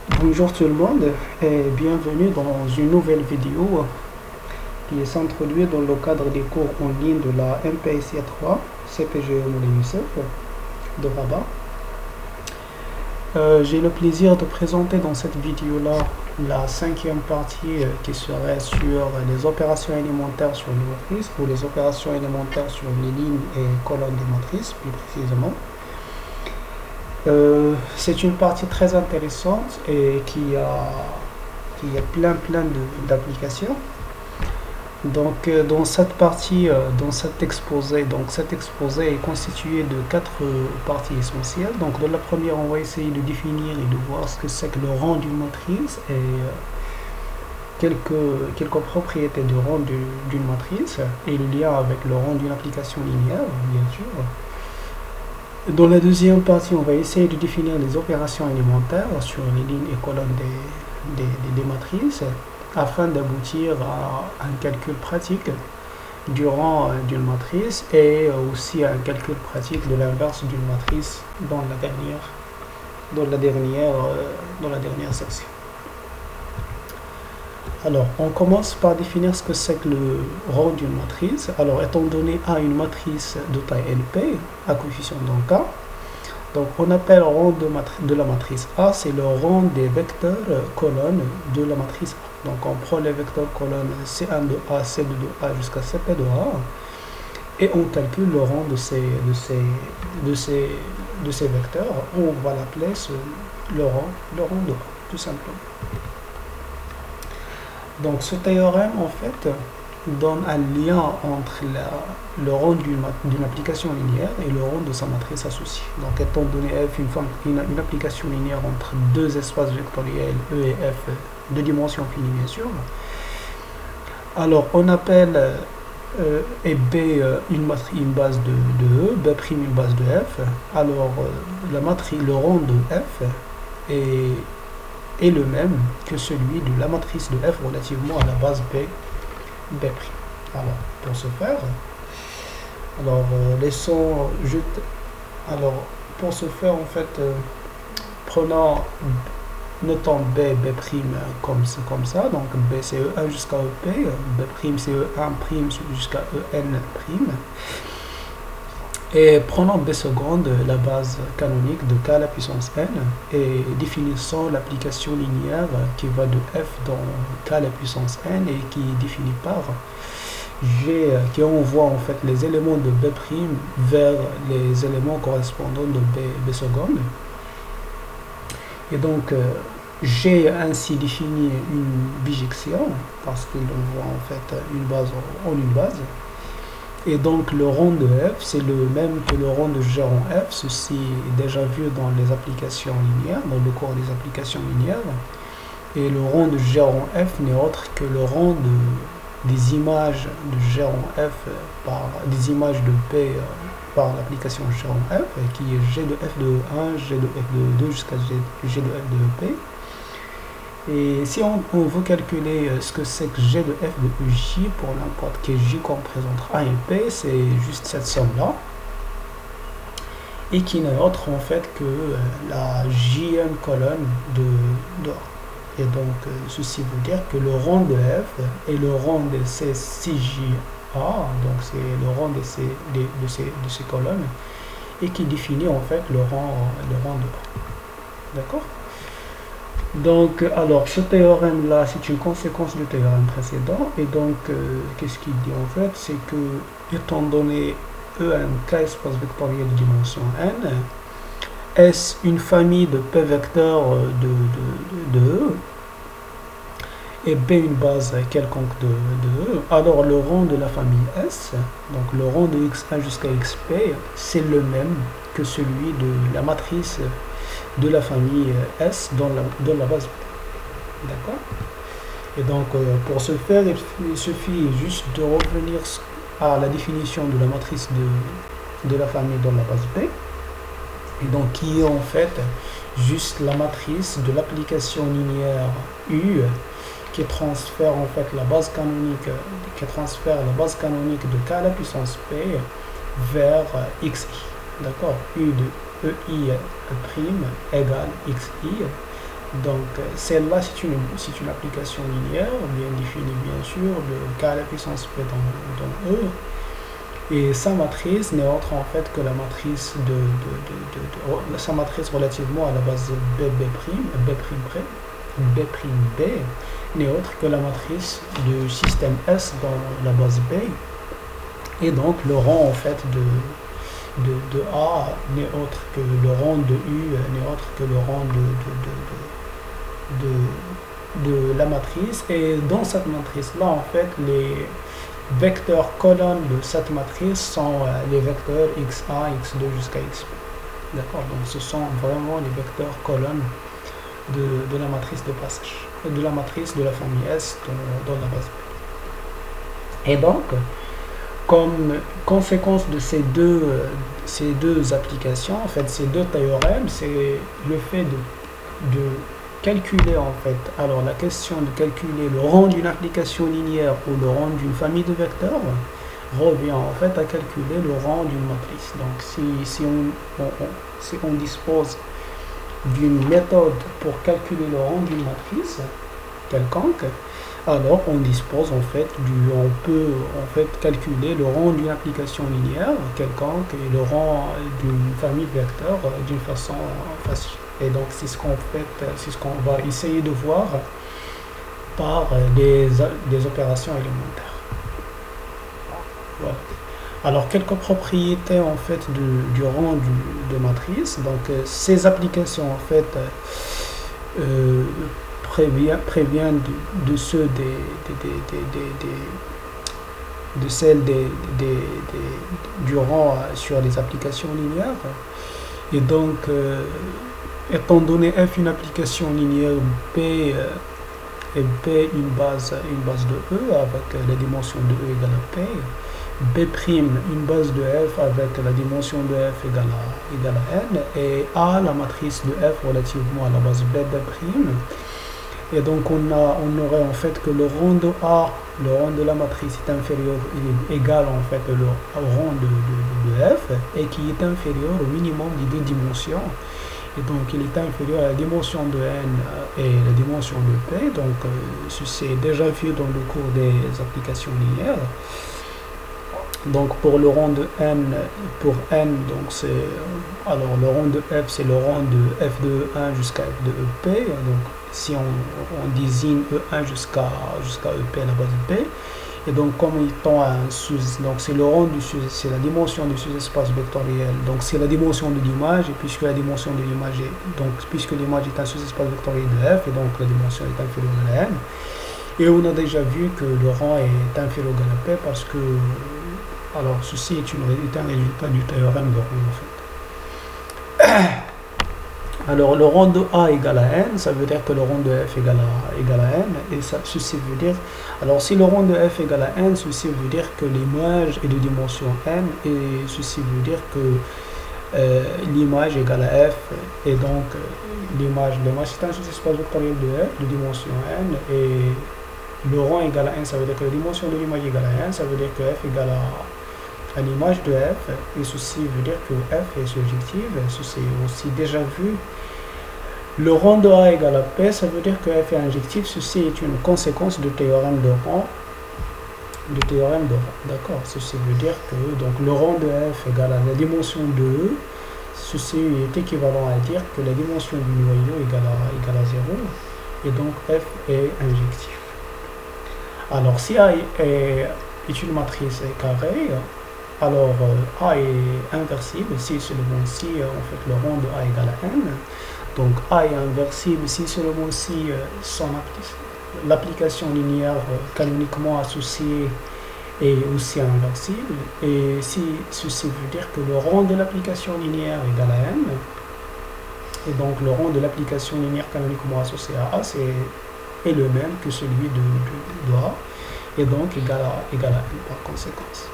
Bonjour tout le monde et bienvenue dans une nouvelle vidéo qui s'introduit dans le cadre des cours en ligne de la MPSI 3 CPGE Moulay Youssef de Rabat. J'ai le plaisir de présenter dans cette vidéo-là la cinquième partie qui serait sur les opérations élémentaires sur les matrices ou les opérations élémentaires sur les lignes et colonnes des matrices plus précisément. C'est une partie très intéressante et qui a plein d'applications. Donc dans cette partie, dans cet exposé, cet exposé est constitué de quatre parties essentielles. Donc dans la première, on va essayer de définir et de voir ce que c'est que le rang d'une matrice et quelques propriétés du rang d'une matrice et le lien avec le rang d'une application linéaire, bien sûr. Dans la deuxième partie, on va essayer de définir les opérations élémentaires sur les lignes et colonnes des matrices afin d'aboutir à un calcul pratique du rang d'une matrice et aussi à un calcul pratique de l'inverse d'une matrice dans la dernière section. Alors, on commence par définir ce que c'est que le rang d'une matrice. Alors, étant donné A une matrice de taille NP, à coefficient donc K, donc on appelle le rang de la matrice A, c'est le rang des vecteurs colonnes de la matrice A. Donc, on prend les vecteurs colonnes C1 de A, C2 de A jusqu'à CP de A, et on calcule le rang de ces vecteurs. On va l'appeler le rang de A, tout simplement. Donc ce théorème en fait donne un lien entre le rang d'une application linéaire et le rang de sa matrice associée. Donc étant donné F une application linéaire entre deux espaces vectoriels E et F de dimension finie bien sûr, alors on appelle et B une base de E, B' une base de F. Alors le rang de F est le même que celui de la matrice de F relativement à la base B'. Alors, pour ce faire, pour ce faire, en fait, notons B', B' comme ça, donc B c'est E1 jusqu'à EP, B' c'est E1' jusqu'à En'. Et prenons B seconde, la base canonique de K à la puissance n, et définissons l'application linéaire qui va de f dans K à la puissance n et qui est définie par G, qui envoie en fait les éléments de B' vers les éléments correspondants de B seconde. Et donc, G ainsi définit une bijection parce qu'il envoie en fait une base en une base. Et donc le rang de F, c'est le même que le rang de G en F. Ceci est déjà vu dans les applications linéaires, dans le cours des applications linéaires. Et le rang de G en F n'est autre que le rang des images de G en F des images de P par l'application G en F, qui est G de F de 1, G de F de 2 jusqu'à G de F de P. Et si on veut calculer ce que c'est que G de F de J pour n'importe quel J qu'on présente A et P, c'est juste cette somme-là. Et qui n'est autre en fait que la Jm colonne de A. Et donc ceci veut dire que le rang de F est le rang de ces 6JA, donc c'est le rang de ces colonnes, et qui définit en fait le rang de A. D'accord ? Donc, alors, ce théorème-là, c'est une conséquence du théorème précédent. Et donc, qu'est-ce qu'il dit en fait? C'est que, étant donné E un K espace vectoriel de dimension n, S une famille de P vecteurs de E, et B une base quelconque de E, alors le rang de la famille S, donc le rang de X1 jusqu'à XP, c'est le même que celui de la matrice de la famille S dans la base P. D'accord? Et donc, pour ce faire, il suffit juste de revenir à la définition de la matrice de la famille dans la base P. Et donc, qui est en fait juste la matrice de l'application linéaire U qui transfère en fait la base canonique de K à la puissance P vers XI. D'accord? U de EI' égale XI Donc celle-là, c'est une application linéaire, bien définie bien sûr, de k à la puissance p dans E. Et sa matrice n'est autre en fait que la matrice sa matrice relativement à la base B' n'est autre que la matrice du système S dans la base B. Et donc le rang en fait de A n'est autre que le rang de U, n'est autre que le rang de la matrice. Et dans cette matrice-là, en fait, les vecteurs colonnes de cette matrice sont les vecteurs x1, x2 jusqu'à xp. D'accord? Donc ce sont vraiment les vecteurs colonnes de la matrice de passage, de la matrice de la famille S dans la base B. Et donc, comme conséquence de ces deux applications, en fait, ces deux théorèmes, c'est le fait de calculer, en fait, alors la question de calculer le rang d'une application linéaire ou le rang d'une famille de vecteurs revient en fait à calculer le rang d'une matrice. Donc si on dispose d'une méthode pour calculer le rang d'une matrice quelconque, alors on dispose en fait on peut en fait calculer le rang d'une application linéaire quelconque et le rang d'une famille de vecteurs d'une façon facile. Et donc c'est ce qu'on va essayer de voir par des opérations élémentaires. Voilà. Alors quelques propriétés en fait du rang de matrice. Donc ces applications en fait préviennent de ceux de celles du rang sur les applications linéaires. Et donc étant donné f une application linéaire, p et p une base de E avec la dimension de E égale à P, B' une base de f avec la dimension de f égale à n, et A la matrice de f relativement à la base B'. Et donc on aurait en fait que le rang de A, le rang de la matrice est inférieur, il est égal en fait au rang de f, et qui est inférieur au minimum des deux dimensions. Et donc il est inférieur à la dimension de n et la dimension de p. Donc ceci est déjà vu dans le cours des applications linéaires. Donc pour le rang de n, pour n, donc c'est alors le rang de f, c'est le rang de f de E1 jusqu'à f de EP. Donc si on désigne E1 jusqu'à EP à la base de P, et donc comme étant un donc c'est le rang c'est la dimension du sous-espace vectoriel, donc c'est la dimension de l'image, et puisque la dimension de l'image puisque l'image est un sous-espace vectoriel de f, et donc la dimension est inférieure à la n, et on a déjà vu que le rang est inférieur à P parce que alors ceci est un résultat du théorème de rang en fait. Alors le rang de A égale à n, ça veut dire que le rang de f égale à n, et ceci veut dire, alors si le rang de f égale à n, ceci veut dire que l'image est de dimension n, et ceci veut dire que l'image égale à f, et donc l'image c'est un sous-espace vectoriel de f de dimension n, et le rang égale à n, ça veut dire que la dimension de l'image égale à n, ça veut dire que f égale à l'image de f, et ceci veut dire que f est surjective, ceci est aussi déjà vu. Le rang de A égale à P, ça veut dire que f est injectif, ceci est une conséquence du théorème de rang, d'accord. Ceci veut dire que donc le rang de f égale à la dimension de E, ceci est équivalent à dire que la dimension du noyau égale à 0, et donc f est injectif. Alors si A est une matrice carrée, alors A est inversible si seulement si en fait le rang de A égale à n. Donc A est inversible si seulement si l'application linéaire canoniquement associée est aussi inversible, et si ceci veut dire que le rang de l'application linéaire égale à n, et donc le rang de l'application linéaire canoniquement associée à A est le même que celui de A, et donc égal à n par conséquence.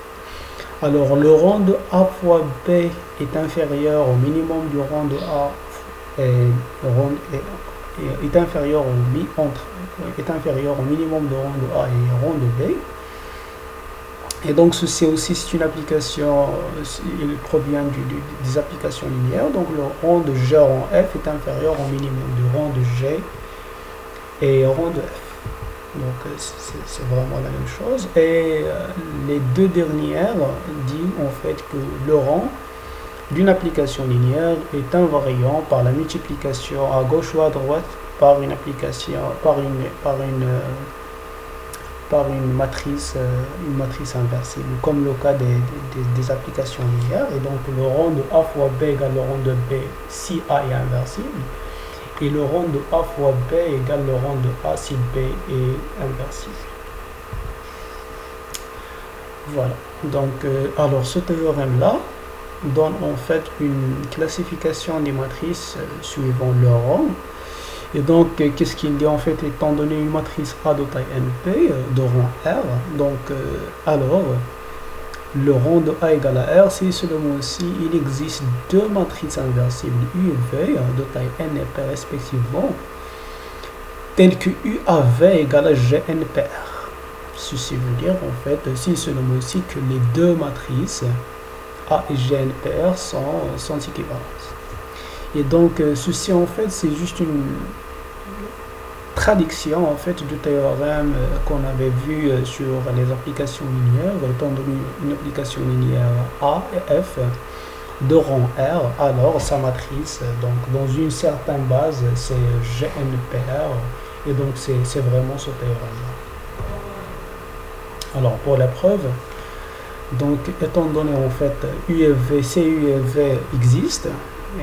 Alors le rang de A fois B est inférieur au minimum du rang de A, est inférieur au minimum de rang de A et rang de B. Et donc ceci aussi c'est une application, il provient des applications linéaires, donc le rang de G rang F est inférieur au minimum du rang de G et au rang de F. Donc c'est vraiment la même chose. Et les deux dernières disent en fait que le rang d'une application linéaire est invariant par la multiplication à gauche ou à droite par une application, par une matrice inversible, comme le cas des applications linéaires. Et donc le rang de A fois B égale le rang de B si A est inversible, et le rang de A fois B égale le rang de A si B est inversible. Voilà. Donc, alors ce théorème-là donne en fait une classification des matrices suivant leur rang. Et donc, qu'est-ce qu'il dit en fait, étant donné une matrice A de taille NP de rang R, donc alors le rang de A égale à R, c'est seulement si il existe deux matrices inversibles U et V de taille N et P respectivement, telles que UAV égale à GNPR. Ceci veut dire en fait, si seulement aussi que les deux matrices A et GNPR sont équivalentes. Et donc ceci en fait c'est juste une traduction en fait du théorème qu'on avait vu sur les applications linéaires. Étant donné une application linéaire A et F de rang R, alors sa matrice donc dans une certaine base c'est GNPR, et donc c'est vraiment ce théorème là. Alors pour la preuve, donc étant donné en fait U et V, C, U et V existent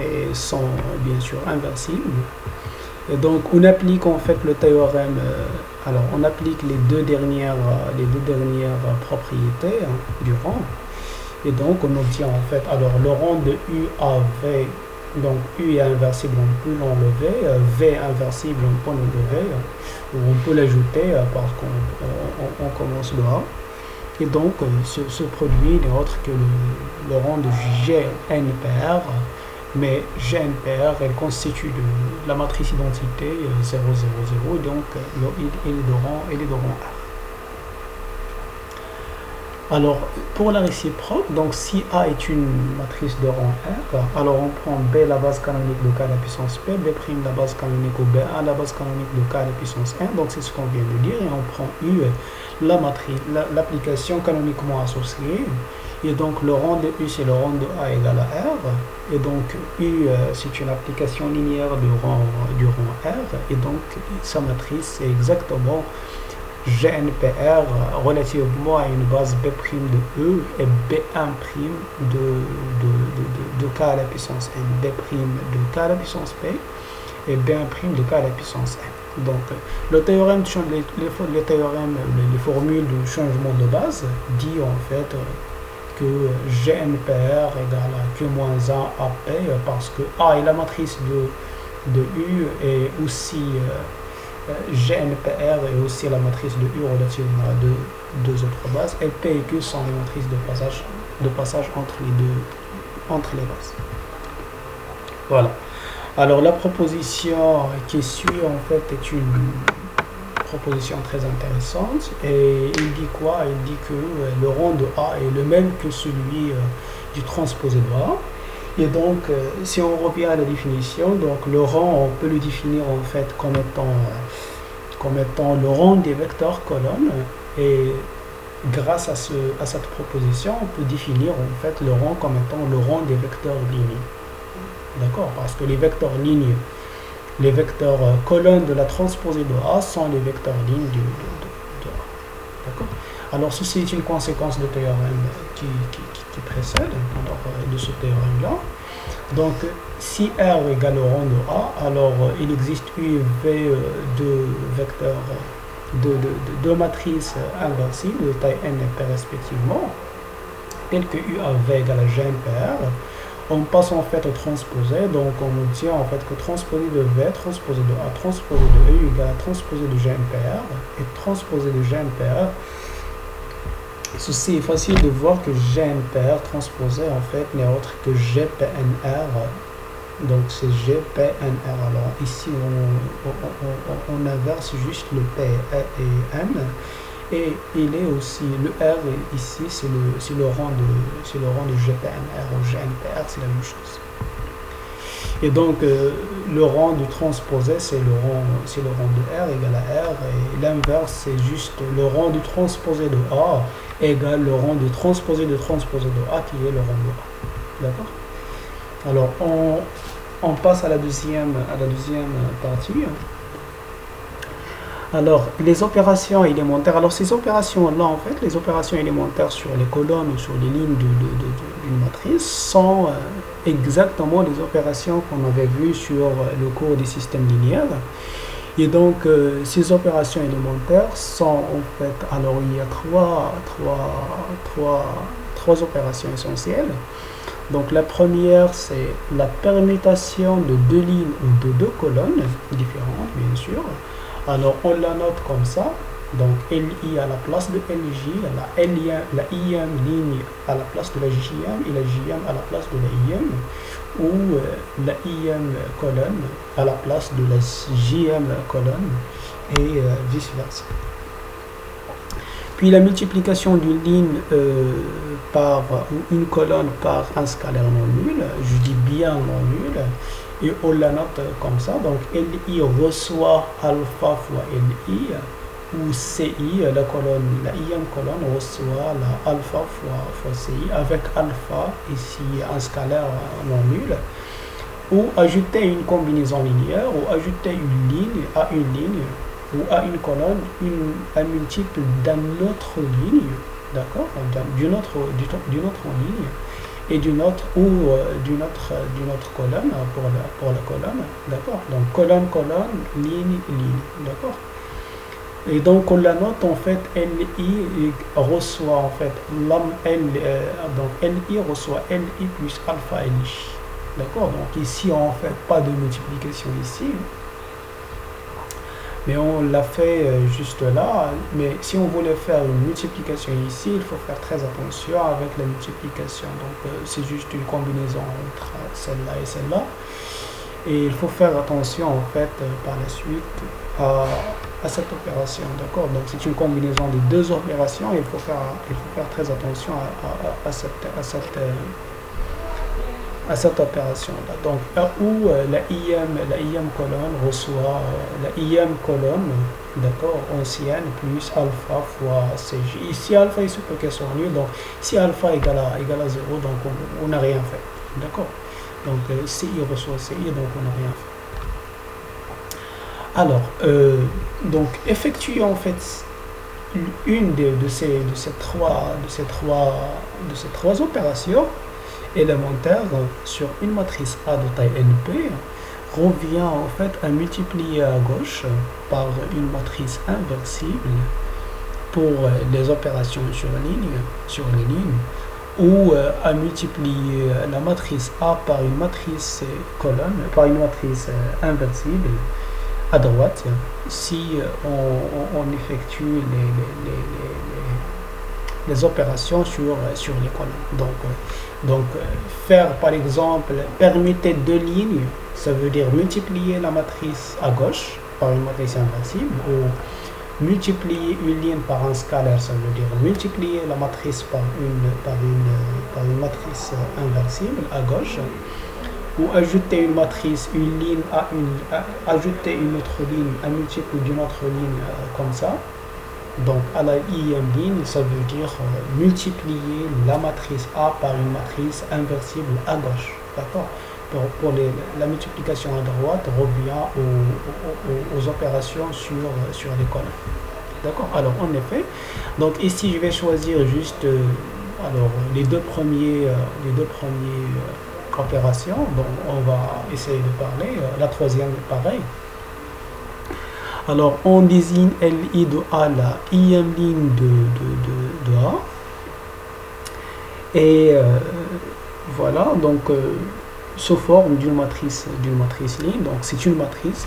et sont bien sûr inversibles, et donc on applique en fait le théorème, alors on applique les deux dernières propriétés du rang, et donc on obtient en fait alors le rang de U à V. Donc U est inversible, on peut l'enlever, V est inversible, on peut l'enlever, ou on peut l'ajouter parce qu'on commence de A. Et donc ce produit n'est autre que le rang de GNPR, mais GNPR elle constitue la matrice identité 0, 0, 0, donc il est de rang R. Alors pour la réciproque, donc si A est une matrice de rang R, alors on prend B la base canonique de K à la puissance P, B' la base canonique ou B1 la base canonique de K à la puissance 1, donc c'est ce qu'on vient de dire, et on prend U, la matrice, l'application canoniquement associée, et donc le rang de U c'est le rang de A égale à R, et donc U c'est une application linéaire du rang R, et donc sa matrice c'est exactement GNPR relativement à une base B' de E et B1' de K à la puissance N, B' de K à la puissance P et B1' de K à la puissance N. Donc le théorème, les formules de changement de base dit en fait que GNPR égale à Q-1 à P parce que A est la matrice de U et aussi GNPR est aussi la matrice de U relativement à deux autres bases, et P et Q sont les matrices de passage entre les bases. Voilà. Alors la proposition qui suit en fait est une proposition très intéressante, et il dit quoi? Il dit que le rang de A est le même que celui du transposé de A. Et donc, si on revient à la définition, donc le rang, on peut le définir en fait comme étant le rang des vecteurs colonnes, et grâce à cette proposition, on peut définir en fait le rang comme étant le rang des vecteurs lignes. D'accord? Parce que les vecteurs lignes, les vecteurs colonnes de la transposée de A sont les vecteurs lignes de A. D'accord? Alors, ceci est une conséquence de théorème qui précède, de ce théorème-là. Donc, si R égale au rang de A, alors il existe U et V de vecteurs, de matrices inversibles de taille N et P respectivement, telles que U à V égale à GNPR. On passe en fait au transposé, donc on obtient en fait que transposé de V, transposé de A, transposé de U égale à transposé de GNPR, et transposé de GNPR. Ceci est facile de voir que GNPR transposé en fait n'est autre que GPNR, donc c'est GPNR. Alors ici on inverse juste le P et N, Et il est aussi, le R ici, c'est le rang de GPNR ou GNPR, c'est la même chose. Et donc, le rang du transposé, c'est le rang de R égale à R, et l'inverse, c'est juste le rang du transposé de A égale le rang du transposé de A, qui est le rang de A. D'accord? Alors, on passe à la deuxième partie. Alors, les opérations élémentaires. Alors, ces opérations-là, en fait, les opérations élémentaires sur les colonnes ou sur les lignes d'une matrice sont exactement les opérations qu'on avait vues sur le cours des systèmes linéaires. Et donc, ces opérations élémentaires sont, en fait, alors, il y a trois opérations essentielles. Donc, la première, c'est la permutation de deux lignes ou de deux colonnes différentes, bien sûr. Alors, on la note comme ça. Donc, LI à la place de LJ, la IM ligne à la place de la JM et la JM à la place de la IM, ou la IM colonne à la place de la JM colonne, et vice-versa. Puis la multiplication d'une ligne par une colonne par un scalaire non nul, je dis bien non nul, et on la note comme ça. Donc LI reçoit alpha fois LI, ou CI, la IM colonne reçoit la alpha fois CI, avec alpha ici un scalaire non nul, ou ajouter une combinaison linéaire, ou ajouter une ligne à une ligne, ou à une colonne, un multiple d'une autre ligne, d'accord, d'une autre ligne, et d'une autre colonne pour la colonne, d'accord. Donc colonne, ligne, d'accord. Et donc on la note en fait, LI reçoit en fait donc LI reçoit LI plus alpha LI, d'accord. Donc ici on ne fait pas de multiplication ici, mais on l'a fait juste là. Mais si on voulait faire une multiplication ici, il faut faire très attention avec la multiplication. Donc c'est juste une combinaison entre celle-là et celle-là, et il faut faire attention en fait par la suite à cette opération, d'accord. Donc c'est une combinaison de deux opérations, et il faut faire très attention à cette opération-là. Donc, où la IM colonne reçoit la IM colonne, d'accord, ancienne, plus alpha fois CJ. Ici, alpha, il se peut qu'elle soit nulle. Donc, si alpha égale à 0, donc on n'a rien fait, d'accord. Donc, CI reçoit CI, donc on n'a rien fait. Alors, donc, effectuons en fait une de ces trois opérations élémentaire sur une matrice A de taille NP revient en fait à multiplier à gauche par une matrice inversible pour les opérations sur les lignes, ou à multiplier la matrice A par une matrice colonne, par une matrice inversible à droite, si on effectue les opérations sur les colonnes. Donc, faire par exemple, permuter deux lignes, ça veut dire multiplier la matrice à gauche par une matrice inversible, ou multiplier une ligne par un scalaire, ça veut dire multiplier la matrice par une matrice inversible à gauche, ou ajouter une matrice, une ligne ajouter une autre ligne, un multiple d'une autre ligne comme ça. Donc à la IM ligne, ça veut dire multiplier la matrice A par une matrice inversible à gauche, d'accord. Pour la multiplication à droite revient aux opérations sur les colonnes, d'accord. Alors en effet, donc ici je vais choisir juste alors les deux premiers opérations dont on va essayer de parler. La troisième pareil. Alors, on désigne LI de A, la IM ligne de A. Et voilà, donc, sous forme d'une matrice ligne. Donc, c'est une matrice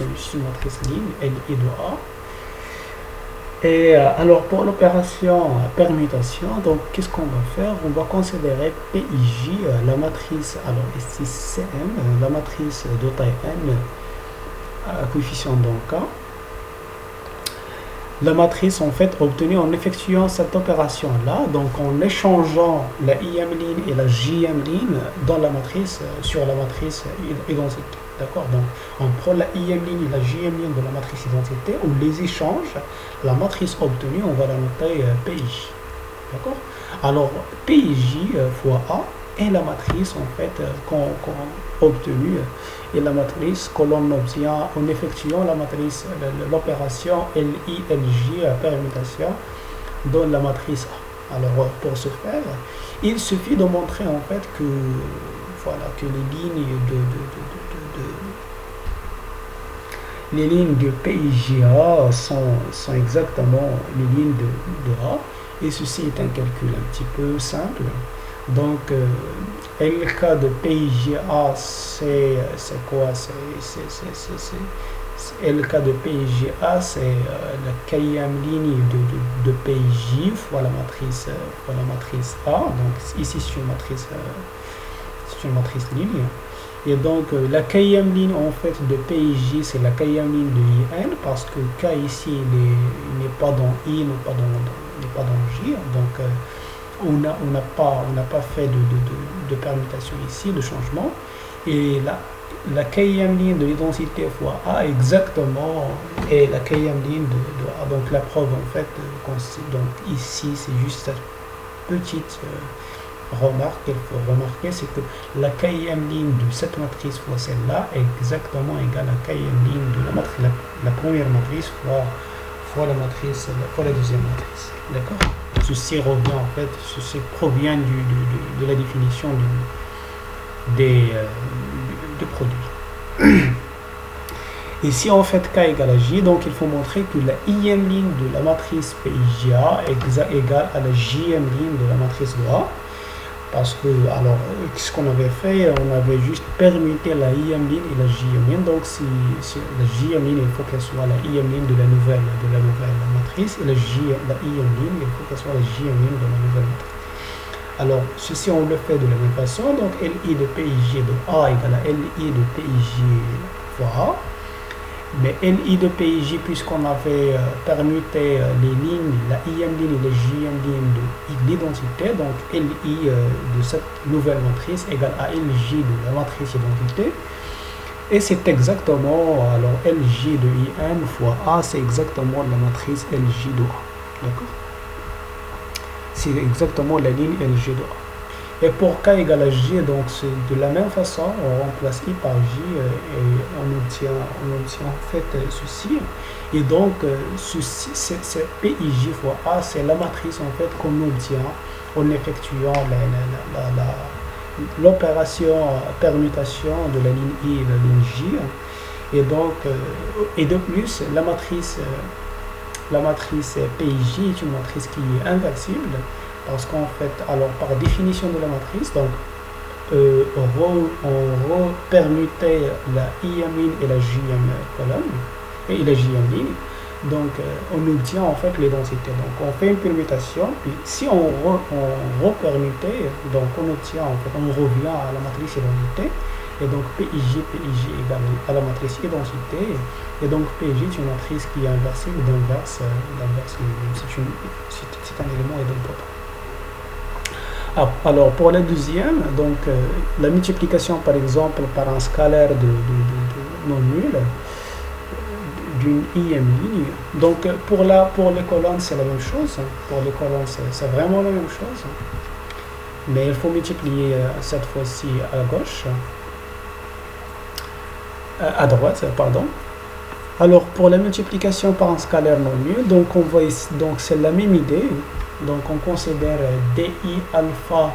ligne, LI de A. Et alors, pour l'opération permutation, donc, qu'est-ce qu'on va faire? On va considérer PIJ, la matrice, alors ici CM, la matrice de taille N, coefficient donc K. la matrice en fait obtenue en effectuant cette opération-là, donc en échangeant la IM ligne et la JM ligne dans la matrice, sur la matrice identité. D'accord? Donc on prend la IM ligne et la JM ligne de la matrice identité, on les échange, la matrice obtenue, on va la noter PIJ. D'accord? Alors PIJ fois A est la matrice en fait qu'on obtenue et la matrice que l'on obtient en effectuant la matrice, l'opération LI-LJ permutation dans la matrice A. Alors pour ce faire, il suffit de montrer en fait que voilà que les lignes de PIJA sont exactement les lignes de A, et ceci est un calcul un petit peu simple. Donc LK de PIJA c'est quoi? LK de PIJA c'est la quatrième ligne de PIJ fois la matrice A. Donc ici c'est une matrice ligne. Et donc la quatrième ligne en fait de PIJ c'est la quatrième ligne de IN, parce que K ici il n'est pas dans I, n'est pas dans J. Donc on n'a pas fait de permutation ici, de changement. Et la quatrième ligne de l'identité fois A exactement est la quatrième ligne de A. Donc la preuve en fait, donc ici c'est juste cette petite remarque qu'il faut remarquer, c'est que la quatrième ligne de cette matrice fois celle-là est exactement égale à la quatrième ligne de la matrice, la première matrice fois la matrice, fois la deuxième matrice. D'accord? Ceci revient en fait, ceci provient de la définition des produits. Ici en fait K égale à J, donc il faut montrer que la IM ligne de la matrice PIJA est égale à la JM ligne de la matrice de A. Parce que, alors, ce qu'on avait fait, on avait juste permuté la IM ligne et la JM ligne. Donc, si la JM ligne, il faut qu'elle soit la IM ligne de la nouvelle matrice, et la IM ligne, il faut qu'elle soit la JM ligne de la nouvelle matrice. Alors, ceci, on le fait de la même façon. Donc, LI de PIJ de A égale à LI de PIJ fois A. Mais LI de PIJ, puisqu'on avait permuté les lignes, la IM ligne et la JM ligne de l'identité, donc LI de cette nouvelle matrice égale à LJ de la matrice identité. Et c'est exactement, alors LJ de IN fois A, c'est exactement la matrice LJ de A. D'accord? C'est exactement la ligne LJ de A. Et pour K égale à J, donc c'est de la même façon, on remplace I par J et on obtient en fait ceci. Et donc, ceci, c'est PIJ fois A, c'est la matrice en fait qu'on obtient en effectuant l'opération permutation de la ligne I et la ligne J. Et donc, et de plus, la matrice PIJ est une matrice qui est inversible. Parce qu'en fait, alors par définition de la matrice, donc on repermutait la IM ligne et la JM colonne et la JM ligne. Donc on obtient en fait les densités. Donc on fait une permutation, puis si on repermutait, donc on obtient en fait, on revient à la matrice identité. Et donc PIJ égale à la matrice identité. Et donc PIJ est une matrice qui est inversible d'inverse. C'est un élément idempotent. Alors pour la deuxième, donc la multiplication par exemple par un scalaire de non nul d'une IM ligne. Donc pour les colonnes c'est la même chose. Pour les colonnes c'est vraiment la même chose. Mais il faut multiplier cette fois-ci à gauche, à droite, pardon. Alors pour la multiplication par un scalaire non nul, donc on voit ici, donc c'est la même idée. Donc on considère DI alpha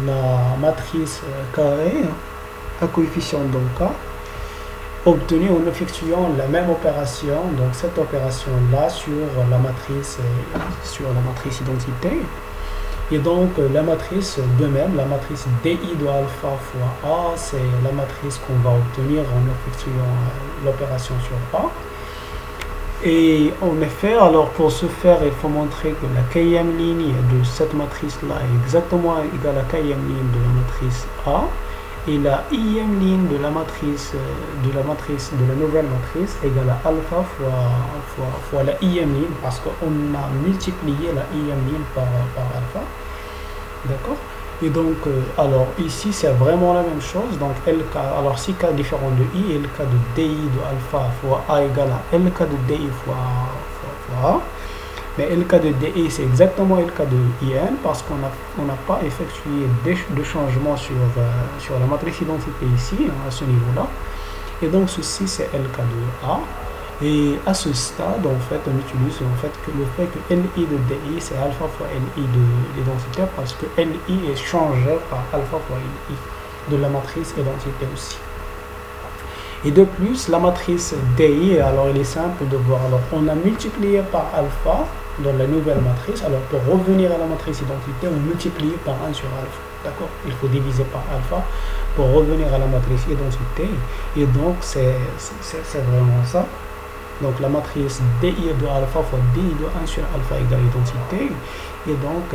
la matrice carrée à coefficient donc K, obtenue en effectuant la même opération, donc cette opération là sur la matrice identité. Et donc la matrice de même, la matrice DI de alpha fois A, c'est la matrice qu'on va obtenir en effectuant l'opération sur A. Et en effet, alors pour ce faire, il faut montrer que la quatrième ligne de cette matrice-là est exactement égale à la quatrième ligne de la matrice A. et la ième ligne de la matrice, de la nouvelle matrice égale à alpha fois la ième ligne, parce qu'on a multiplié la ième ligne par alpha. D'accord? Et donc, alors ici, c'est vraiment la même chose. Donc, LK, alors si K est différent de I, LK de DI de alpha fois A égale à LK de DI fois A. Mais LK de DI, c'est exactement LK de IN parce qu'on n'a pas effectué de changements sur la matrice identité ici, hein, à ce niveau-là. Et donc, ceci, c'est LK de A. Et à ce stade, en fait, on utilise en fait que le fait que LI de DI, c'est alpha fois LI de l'identité parce que LI est changé par alpha fois LI de la matrice identité aussi. Et de plus, la matrice DI, alors il est simple de voir. Alors, on a multiplié par alpha dans la nouvelle matrice. Alors, pour revenir à la matrice identité, on multiplie par 1 sur alpha. D'accord? Il faut diviser par alpha pour revenir à la matrice identité. Et donc, c'est vraiment ça. Donc la matrice DI de alpha fois DI de 1 sur alpha égale identité. Et donc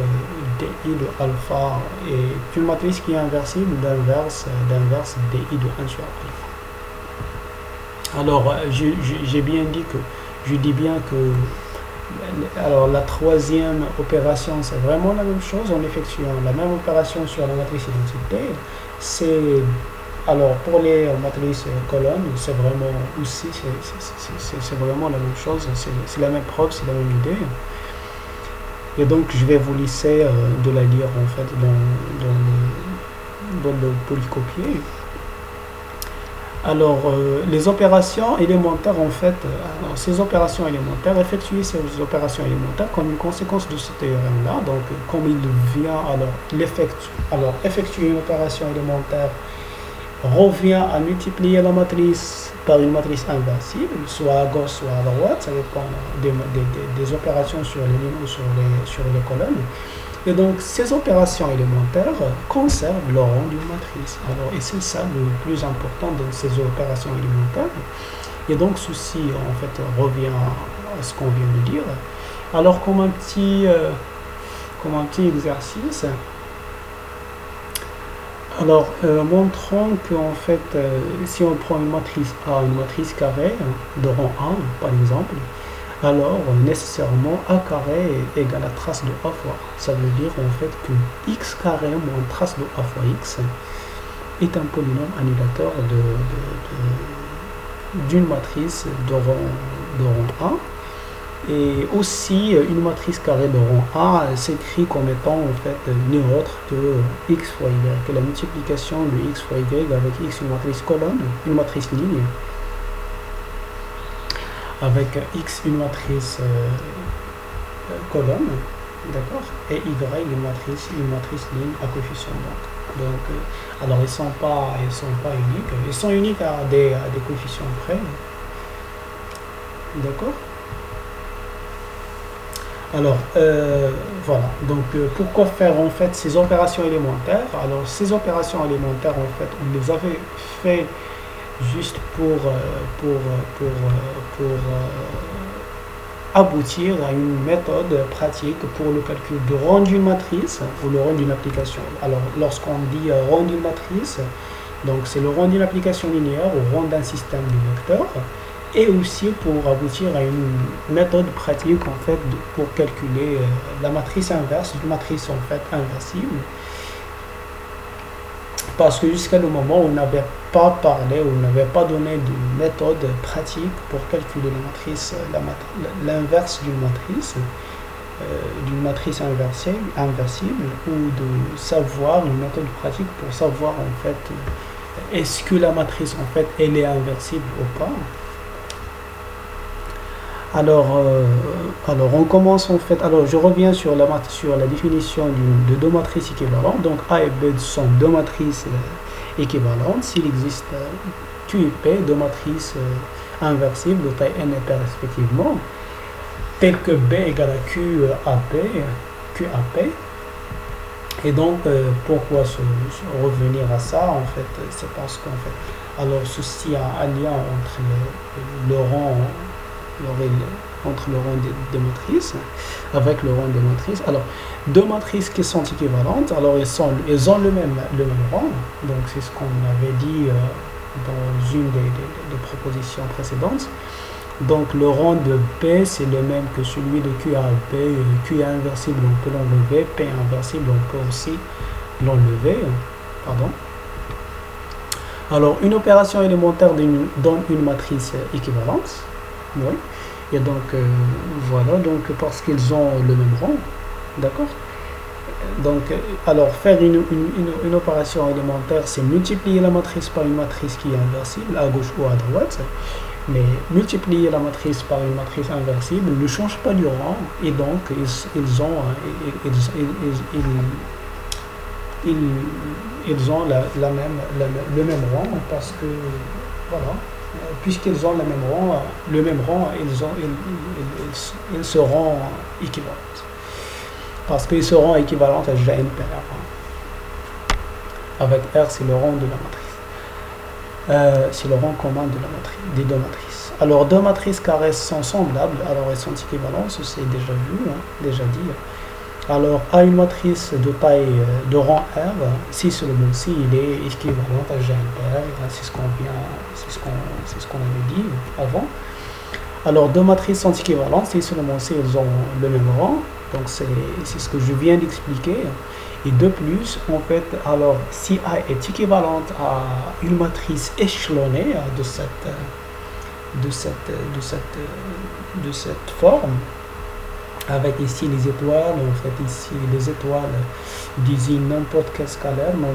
DI de alpha est une matrice qui est inversible d'inverse DI de 1 sur alpha. Alors j'ai bien dit que, je dis bien que alors la troisième opération c'est vraiment la même chose en effectuant la même opération sur la matrice identité. Alors pour les matrices colonnes, c'est vraiment aussi, c'est vraiment la même chose, c'est la même preuve, c'est la même idée. Et donc je vais vous laisser de la lire en fait dans le polycopier. Alors les opérations élémentaires en fait, ces opérations élémentaires, effectuer ces opérations élémentaires comme une conséquence de ce théorème-là. Donc comme il vient, alors effectuer une opération élémentaire revient à multiplier la matrice par une matrice inversible, soit à gauche, soit à droite, ça dépend des opérations sur les lignes ou sur les colonnes. Et donc, ces opérations élémentaires conservent le rang d'une matrice. Alors, et c'est ça le plus important dans ces opérations élémentaires. Et donc, ceci, en fait, revient à ce qu'on vient de dire. Alors, comme un petit exercice, alors, montrons qu'en fait, si on prend une matrice A, une matrice carrée de rang 1, par exemple, alors nécessairement A carré est égal à trace de A fois. Ça veut dire en fait que X carré moins trace de A fois X est un polynôme annulateur d'une matrice de rang 1. Et aussi, une matrice carrée de rang A s'écrit comme étant en fait ni autre que x fois y, que la multiplication de x fois y avec x, une matrice colonne, une matrice ligne, avec x, une matrice colonne, d'accord, et y, une matrice ligne à coefficient. Donc, alors ils sont pas uniques, ils sont uniques à des coefficients près, d'accord. Alors, voilà. Donc, pourquoi faire en fait ces opérations élémentaires? Alors, ces opérations élémentaires, en fait, on les avait fait juste pour aboutir à une méthode pratique pour le calcul du rang d'une matrice ou le rang d'une application. Alors, lorsqu'on dit rang d'une matrice, donc c'est le rang d'une application linéaire ou rang d'un système de vecteurs. Et aussi pour aboutir à une méthode pratique en fait pour calculer la matrice inverse, une matrice en fait inversible. Parce que jusqu'à le moment où on n'avait pas parlé, on n'avait pas donné de méthode pratique pour calculer la matrice, l'inverse d'une matrice inversible, ou de savoir une méthode pratique pour savoir en fait est-ce que la matrice en fait elle est inversible ou pas. Alors on commence en fait. Alors je reviens sur la définition de deux matrices équivalentes. Donc A et B sont deux matrices équivalentes. S'il existe Q et P, deux matrices inversibles de taille n et p respectivement, telles que B égale à Q à P. Et donc pourquoi revenir à ça en fait, c'est parce qu'en fait, alors ceci a un lien entre le rang entre le rang des matrices, avec le rang des matrices. Alors, deux matrices qui sont équivalentes, alors elles ont le même rang, donc c'est ce qu'on avait dit dans une des propositions précédentes. Donc le rang de B c'est le même que celui de QA. B, QA inversible on peut l'enlever, P inversible on peut aussi l'enlever. Pardon. Alors une opération élémentaire donne une matrice équivalente. Oui. Et donc voilà, donc parce qu'ils ont le même rang, d'accord. Donc alors faire une opération élémentaire, c'est multiplier la matrice par une matrice qui est inversible à gauche ou à droite. Mais multiplier la matrice par une matrice inversible ne change pas du rang, et donc ils ont le même rang, parce que voilà, puisqu'ils ont le même rang, ils seront équivalents, parce qu'ils seront équivalents à G impair, avec R c'est le rang de la matrice. C'est le rang commun de la matrice, des deux matrices. Alors deux matrices carrées sont semblables, alors elles sont équivalentes, c'est déjà vu, déjà dit. Alors à une matrice de taille de rang R, si c'est le bon si il est équivalent à G impair, c'est ce qu'on avait dit avant. Alors deux matrices sont équivalentes, si seulement si elles ont le même rang, donc c'est ce que je viens d'expliquer. Et de plus, en fait, alors si A est équivalente à une matrice échelonnée de cette forme, avec ici les étoiles, en fait ici les étoiles désignent n'importe quel scalaire, non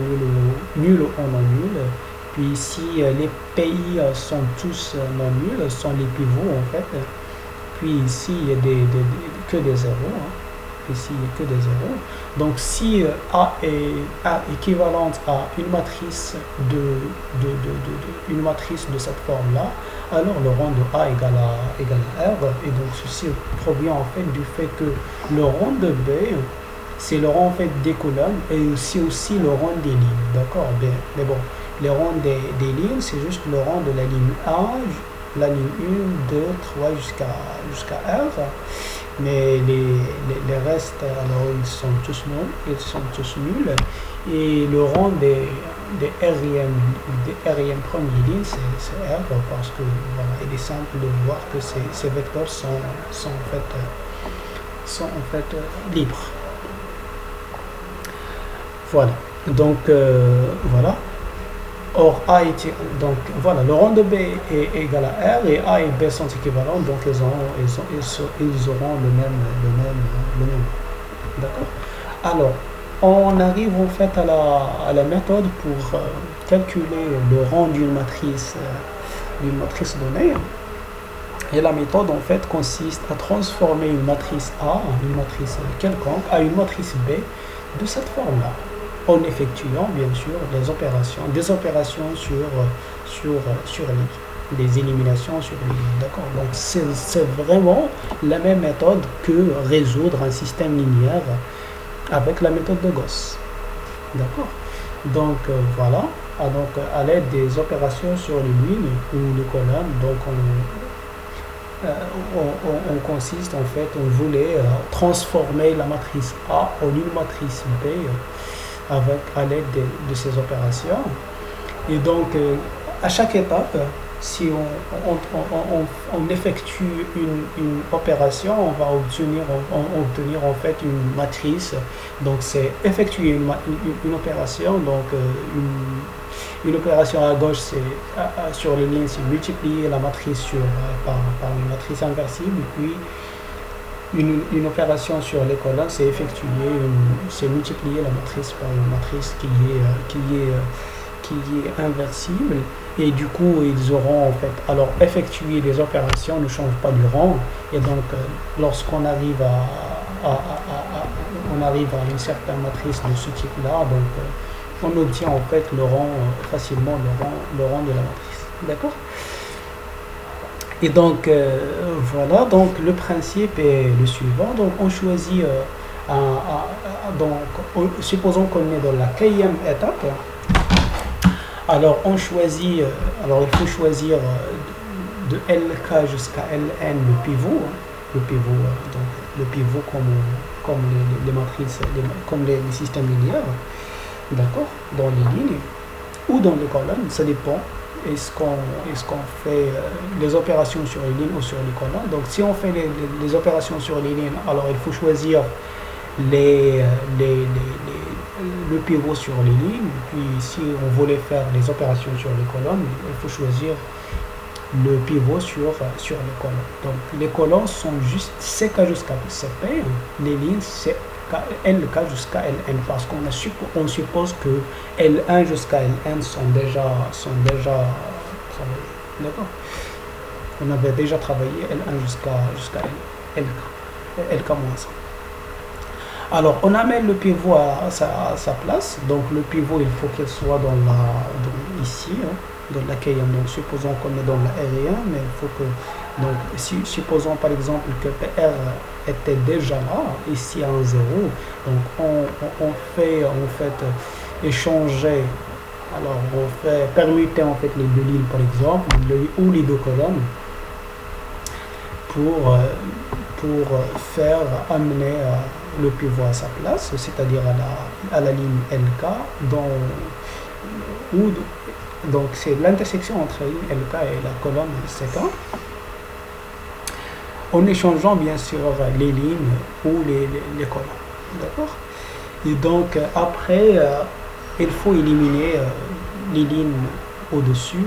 nul ou non nul. Puis ici les pays sont tous non nuls, sont les pivots en fait. Puis ici il y a que des zéros. Ici il n'y a que des zéros. Donc si A est équivalente à une matrice de cette forme-là, alors le rang de A égale à R, et donc ceci provient en fait du fait que le rang de B, c'est le rang en fait des colonnes, et aussi le rang des lignes, d'accord. Mais bon, le rang des lignes, c'est juste le rang de la ligne A, la ligne 1, 2, 3 jusqu'à R. Mais les restes, alors ils sont tous nuls, et le rang des RIM première ligne c'est R, parce que voilà, il est simple de voir que ces vecteurs sont en fait libres. Voilà, donc voilà. Or A est donc voilà, le rang de B est égal à R, et A et B sont équivalents, donc ils auront le même. D'accord. Alors on arrive en fait à la méthode pour calculer le rang d'une matrice donnée. Et la méthode en fait consiste à transformer une matrice A, une matrice quelconque, à une matrice B de cette forme-là, en effectuant bien sûr des opérations sur des éliminations sur les lignes. D'accord. Donc c'est vraiment la même méthode que résoudre un système linéaire avec la méthode de Gauss. D'accord. Donc voilà. Donc à l'aide des opérations sur les lignes ou les colonnes, donc on consiste en fait, on voulait transformer la matrice A en une matrice B à l'aide de ces opérations. Et donc à chaque étape, si on effectue une opération, on va obtenir en fait une matrice. Donc c'est effectuer une opération, donc une opération à gauche, c'est sur les lignes, c'est multiplier la matrice par une matrice inversible, puis une opération sur les colonnes, c'est c'est multiplier la matrice par une matrice qui est inversible, et du coup ils auront en fait, alors effectuer des opérations ne change pas du rang, et donc lorsqu'on arrive à une certaine matrice de ce type là, donc on obtient en fait facilement le rang de la matrice. D'accord. Et donc voilà, donc le principe est le suivant. Donc on choisit supposons qu'on est dans la quatrième étape. Alors on choisit, alors il faut choisir de LK jusqu'à LN le pivot, donc le pivot comme les matrices, comme les systèmes linéaires, d'accord, dans les lignes ou dans les colonnes, ça dépend. Est-ce qu'on fait les opérations sur les lignes ou sur les colonnes? Donc si on fait les opérations sur les lignes, alors il faut choisir le pivot sur les lignes. Puis si on voulait faire les opérations sur les colonnes, il faut choisir le pivot sur les colonnes. Donc les colonnes sont juste CK jusqu'à CP, les lignes c'est LK jusqu'à LN, parce on suppose que L1 jusqu'à LN sont déjà travaillés. D'accord? On avait déjà travaillé L1 jusqu'à LK moins 100. Alors, on amène le pivot à sa place. Donc, le pivot, il faut qu'il soit ici, dans la KM. Donc, supposons qu'on est dans la R1, mais il faut que... Donc, supposons par exemple que PR était déjà là, ici en 0. Donc, on fait échanger. Alors, on fait permuter en fait les deux lignes, par exemple, ou les deux colonnes, pour faire amener le pivot à sa place, c'est-à-dire à la ligne LK, donc c'est l'intersection entre la ligne LK et la colonne CK, en échangeant bien sûr les lignes ou les colonnes. D'accord? Et donc après, il faut éliminer les lignes au-dessous.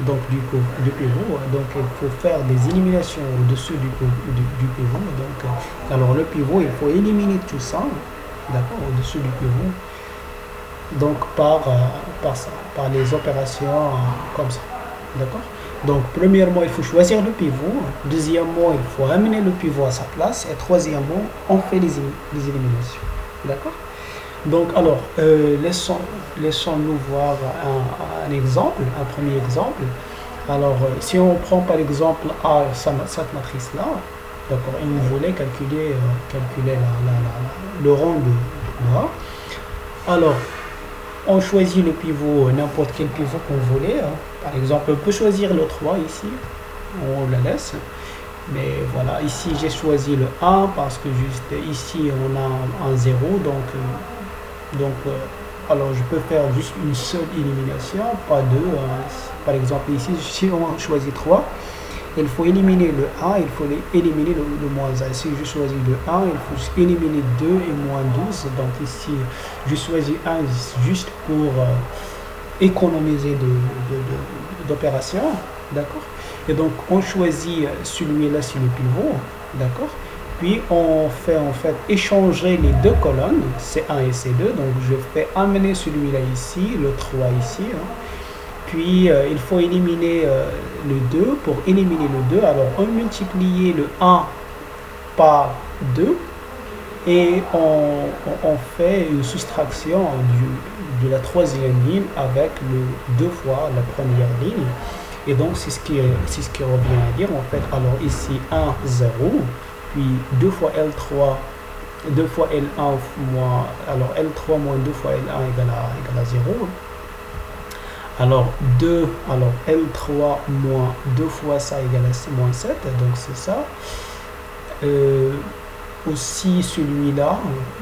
Donc du pivot, donc il faut faire des éliminations au-dessus du pivot. Donc alors le pivot, il faut éliminer tout ça, d'accord, au-dessus du pivot. Donc par les opérations comme ça, d'accord. Donc premièrement, il faut choisir le pivot. Deuxièmement, il faut amener le pivot à sa place. Et troisièmement, on fait les éliminations, d'accord. Donc, alors, laissons-nous voir un exemple, un premier exemple. Alors, si on prend par exemple cette matrice-là, d'accord, et vous voulez calculer le rang de A, alors, on choisit le pivot, n'importe quel pivot qu'on voulait. Par exemple, on peut choisir le 3 ici, on le laisse. Mais voilà, ici j'ai choisi le 1 parce que juste ici on a un 0, donc alors je peux faire juste une seule élimination, pas deux. Par exemple ici, si on choisit 3, il faut éliminer le 1, il faut éliminer le moins 1. Ici je choisis le 1, il faut éliminer 2 et moins 12. Donc ici je choisis 1 juste pour économiser d'opérations, d'accord. Et donc on choisit celui-là sur le pivot, d'accord. Puis on fait en fait échanger les deux colonnes, C1 et C2. Donc je fais amener celui-là ici, le 3 ici. Puis il faut éliminer le 2. Pour éliminer le 2, alors on multiplie le 1 par 2 et on fait une soustraction de la troisième ligne avec le 2 fois la première ligne. Et donc c'est ce qui revient à dire en fait. Alors ici 1, 0. Puis 2 fois L3, 2 fois L1 moins, alors L3 moins 2 fois L1 égale à 0. Alors L3 moins 2 fois ça égale à moins 7, donc c'est ça. Aussi celui-là,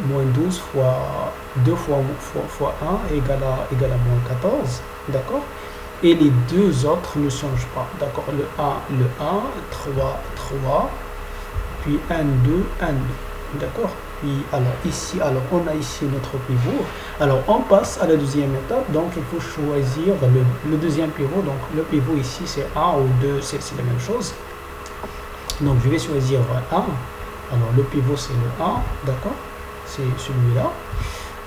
moins 12 fois 2 fois 1 égale à moins 14, d'accord. Et les deux autres ne changent pas, d'accord. Le 1, 3, puis 1, 2, 1, 2, d'accord. Puis alors on a ici notre pivot. Alors on passe à la deuxième étape, donc il faut choisir le deuxième pivot. Donc le pivot ici c'est 1 ou 2, c'est la même chose. Donc je vais choisir 1. Alors le pivot c'est le 1, d'accord, c'est celui-là.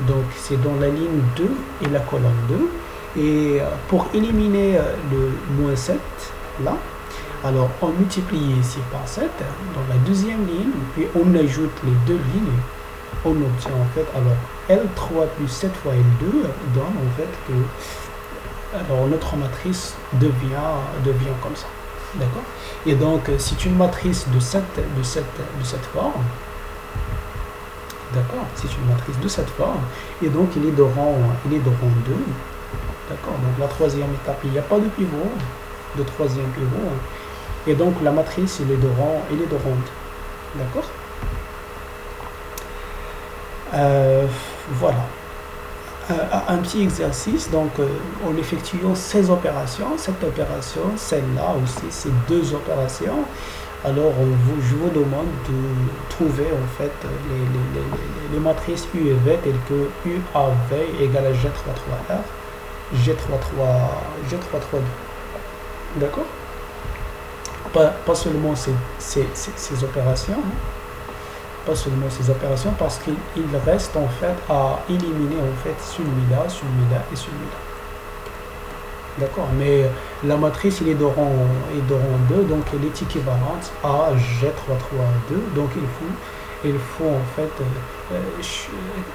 Donc c'est dans la ligne 2 et la colonne 2. Et pour éliminer le moins 7 là, alors on multiplie ici par 7 dans la deuxième ligne, puis on ajoute les deux lignes, on obtient en fait alors L3 plus 7 fois L2 donne en fait que alors notre matrice devient comme ça, d'accord. Et donc c'est une matrice de cette forme, d'accord, c'est une matrice de cette forme, et donc il est de rang 2, d'accord. Donc la troisième étape, il n'y a pas de pivot, de troisième pivot, hein. Et donc la matrice il est de rang, il est de ronde. D'accord. Voilà. Un petit exercice, donc en effectuant ces opérations, cette opération, celle-là aussi, ces deux opérations, alors je vous demande de trouver en fait les matrices U et V telles que UAV égale à G33R, G33, G33D. D'accord. Pas seulement ces opérations, hein. Pas seulement ces opérations, parce qu'il reste en fait à éliminer en fait celui-là, celui-là et celui-là. D'accord, mais la matrice il est de rang 2, donc elle est équivalente à G33A2, donc il faut en fait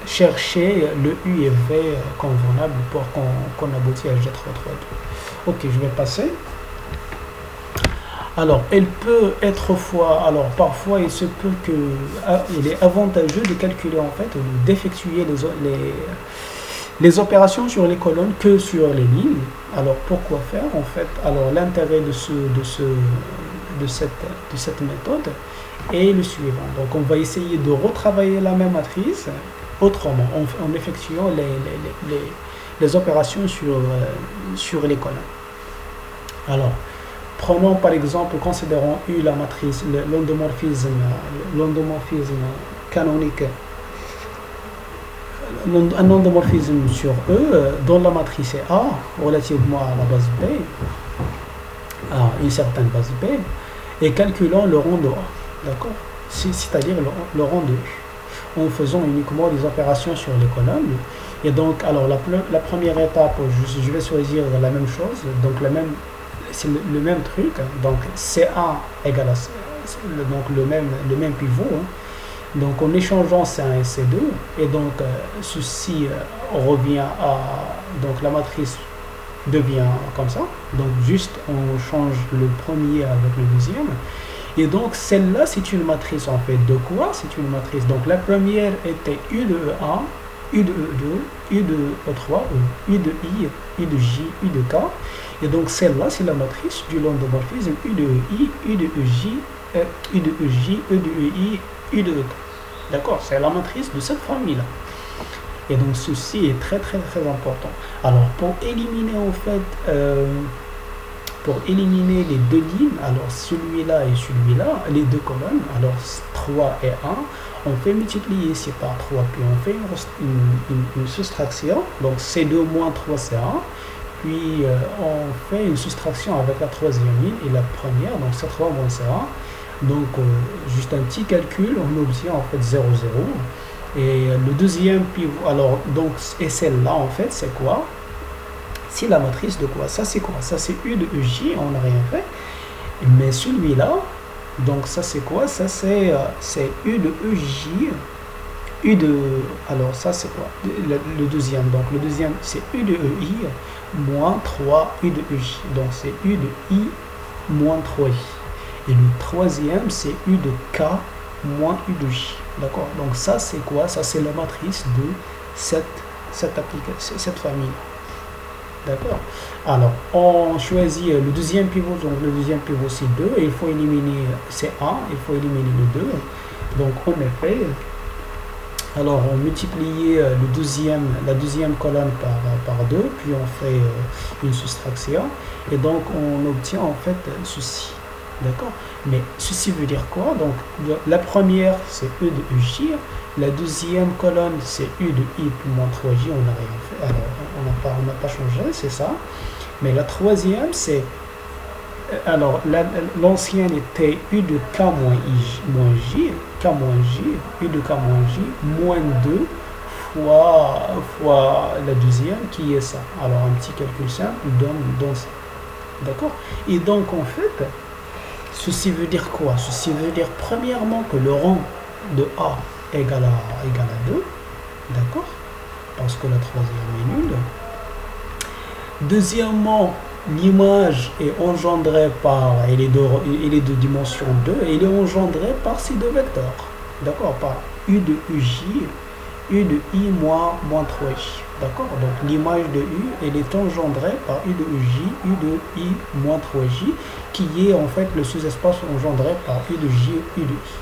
chercher le U et V convenable pour qu'on aboutit à G33A2. Ok, je vais passer. Alors, elle peut être parfois il se peut que il est avantageux de calculer en fait, ou d'effectuer les opérations sur les colonnes que sur les lignes. Alors, pourquoi faire en fait? Alors, l'intérêt de cette méthode est le suivant. Donc, on va essayer de retravailler la même matrice autrement, en effectuant les opérations sur les colonnes. Alors, prenons par exemple, considérons U la matrice, l'endomorphisme canonique, un endomorphisme sur E dont la matrice est A relativement à la base B, à une certaine base B, et calculons le rang de A, d'accord, c'est-à-dire le rang de U, en faisant uniquement des opérations sur les colonnes. Et donc, alors la première étape, je vais choisir la même chose, donc c'est le même truc, donc C1 égale à donc le même pivot, hein. Donc en échangeant C1 et C2, et donc ceci revient à, donc la matrice devient comme ça, donc juste on change le premier avec le deuxième, et donc celle-là c'est une matrice en fait de quoi? C'est une matrice, donc la première était U de E1, U de E2, U de E3, U de I, U de J, U de K. Et donc celle-là, c'est la matrice du l'endomorphisme U de EI, U de EJ, U de EJ, E de EI, U de EK. D'accord, c'est la matrice de cette famille-là. Et donc ceci est très très très important. Alors pour éliminer en fait, pour éliminer les deux lignes, alors celui-là et celui-là, les deux colonnes, alors 3 et 1, on fait multiplier ici par 3, puis on fait une soustraction, donc C2 moins 3 c'est 1, puis on fait une soustraction avec la troisième ligne et la première, donc C3 moins C1, donc juste un petit calcul, on obtient en fait 0, 0, et le deuxième pivot, alors donc, et celle-là en fait c'est quoi? C'est la matrice de quoi? Ça c'est quoi? Ça c'est U de EJ, on n'a rien fait, mais celui-là, donc ça c'est quoi? Ça c'est U de EJ, U de, alors ça c'est quoi? Le deuxième, donc le deuxième c'est U de EI moins 3 U de EJ, donc c'est U de I moins 3I, et le troisième c'est U de K moins U de J, d'accord? Donc ça c'est quoi? Ça c'est la matrice de cette famille. D'accord. Alors, on choisit le deuxième pivot. Donc, le deuxième pivot, c'est 2. Et il faut éliminer, c'est 1. Il faut éliminer le 2. Donc, en effet, alors, on multiplie la deuxième colonne par 2. Puis, on fait une soustraction. Et donc, on obtient en fait ceci. D'accord. Mais ceci veut dire quoi? Donc, la première, c'est E de EJ. La deuxième colonne, c'est U de I plus moins 3J, on n'a rien fait, alors on n'a pas changé, c'est ça. Mais la troisième, c'est, alors l'ancienne était U de K moins J, K moins J, U de K moins J, moins 2 fois la deuxième, qui est ça. Alors un petit calcul simple donne ça. D'accord? Et donc en fait, ceci veut dire quoi? Ceci veut dire premièrement que le rang de A égale à 2, d'accord, parce que la troisième est nulle. Deuxièmement, l'image est engendrée par, elle est de dimension 2, et elle est engendrée par ces deux vecteurs, d'accord, par U de EJ U de I moins 3J. D'accord? Donc l'image de U, elle est engendrée par U de U de I moins 3J, qui est en fait le sous-espace engendré par U de J, U de I.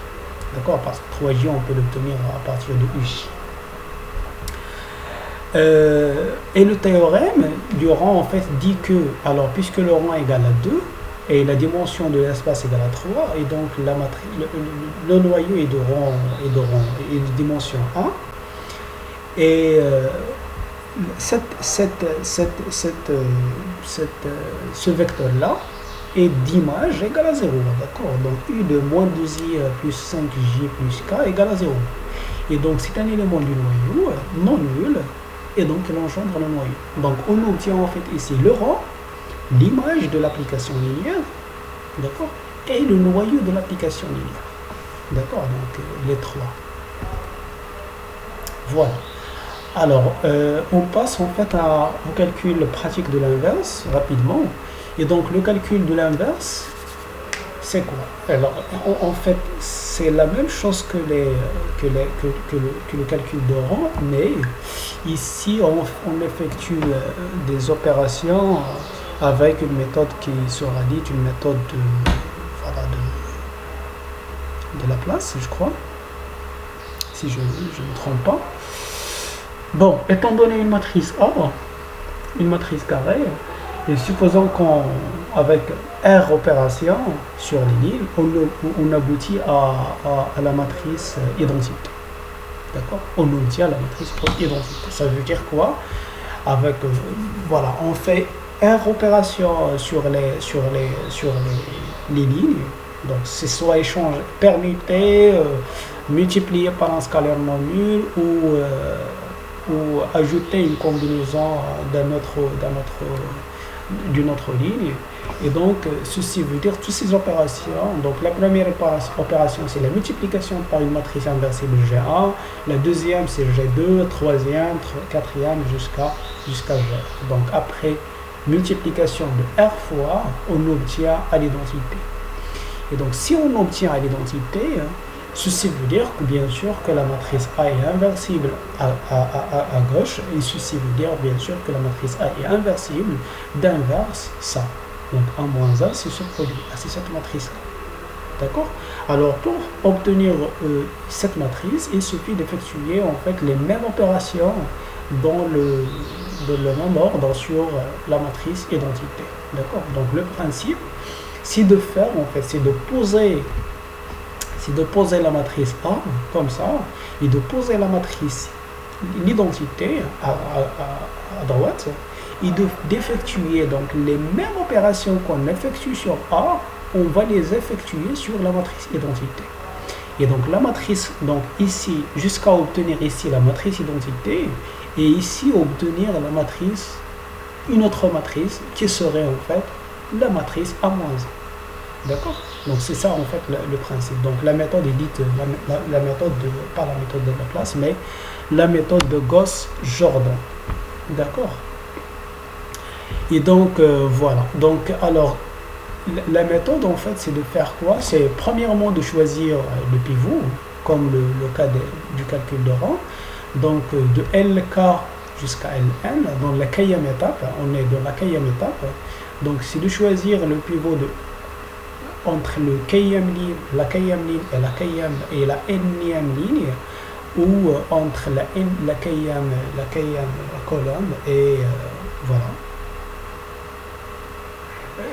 D'accord? Parce que 3J, on peut l'obtenir à partir de UJ. Et le théorème du rang en fait dit que, alors puisque le rang est égal à 2 et la dimension de l'espace égale à 3, et donc la matrice, le noyau est de dimension 1, et ce vecteur-là est d'image égale à 0, d'accord? Donc U de moins 2i plus 5j plus k égale à 0. Et donc c'est un élément du noyau non nul, et donc il engendre le noyau. Donc on obtient en fait ici le rang, l'image de l'application linéaire, d'accord, et le noyau de l'application linéaire, d'accord, donc les trois. Voilà. Alors, on passe en fait au calcul pratique de l'inverse rapidement. Et donc le calcul de l'inverse, c'est quoi? Alors, en fait, c'est la même chose que le calcul de rang, mais ici, on effectue des opérations avec une méthode qui sera dite une méthode de Laplace, je crois, si je ne me trompe pas. Bon, étant donné une matrice A, une matrice carrée, et supposons qu'avec R opération sur les lignes, on aboutit à la matrice identité. D'accord? On obtient la matrice identité. Ça veut dire quoi? Avec, voilà, on fait R opération sur les lignes. Donc, c'est soit échange permuté, multiplié par un scalaire non nul, ou ajouter une combinaison d'une autre ligne. Et donc, ceci veut dire toutes ces opérations. Donc, la première opération, c'est la multiplication par une matrice inversible G1. La deuxième, c'est G2. Troisième, quatrième, jusqu'à G. Donc, après multiplication de R fois, on obtient à l'identité. Et donc, si on obtient à l'identité, ceci veut dire que bien sûr que la matrice A est inversible à gauche, et ceci veut dire bien sûr que la matrice A est inversible d'inverse ça. Donc 1 moins 1, c'est ce produit, c'est cette matrice-là. D'accord? Alors pour obtenir cette matrice, il suffit d'effectuer en fait les mêmes opérations dans le même ordre sur la matrice identité. D'accord? Donc le principe, c'est de faire en fait, c'est de poser la matrice A comme ça, et de poser la matrice l'identité à droite, et d'effectuer donc les mêmes opérations qu'on effectue sur A, on va les effectuer sur la matrice identité. Et donc la matrice, donc ici, jusqu'à obtenir ici la matrice identité, et ici obtenir la matrice, une autre matrice qui serait en fait la matrice A-1. D'accord? Donc c'est ça en fait le principe. Donc la méthode est dite, la méthode de, pas la méthode de Laplace, mais la méthode de Gauss-Jordan. D'accord? Et donc voilà. Donc alors la méthode en fait c'est de faire quoi? C'est premièrement de choisir le pivot, comme le cas du calcul de rang. Donc de LK jusqu'à Ln, dans la kème étape, on est dans la kème étape. Donc c'est de choisir le pivot entre le kème ligne, la kème ligne et la nème ligne, ou entre la kème colonne et voilà.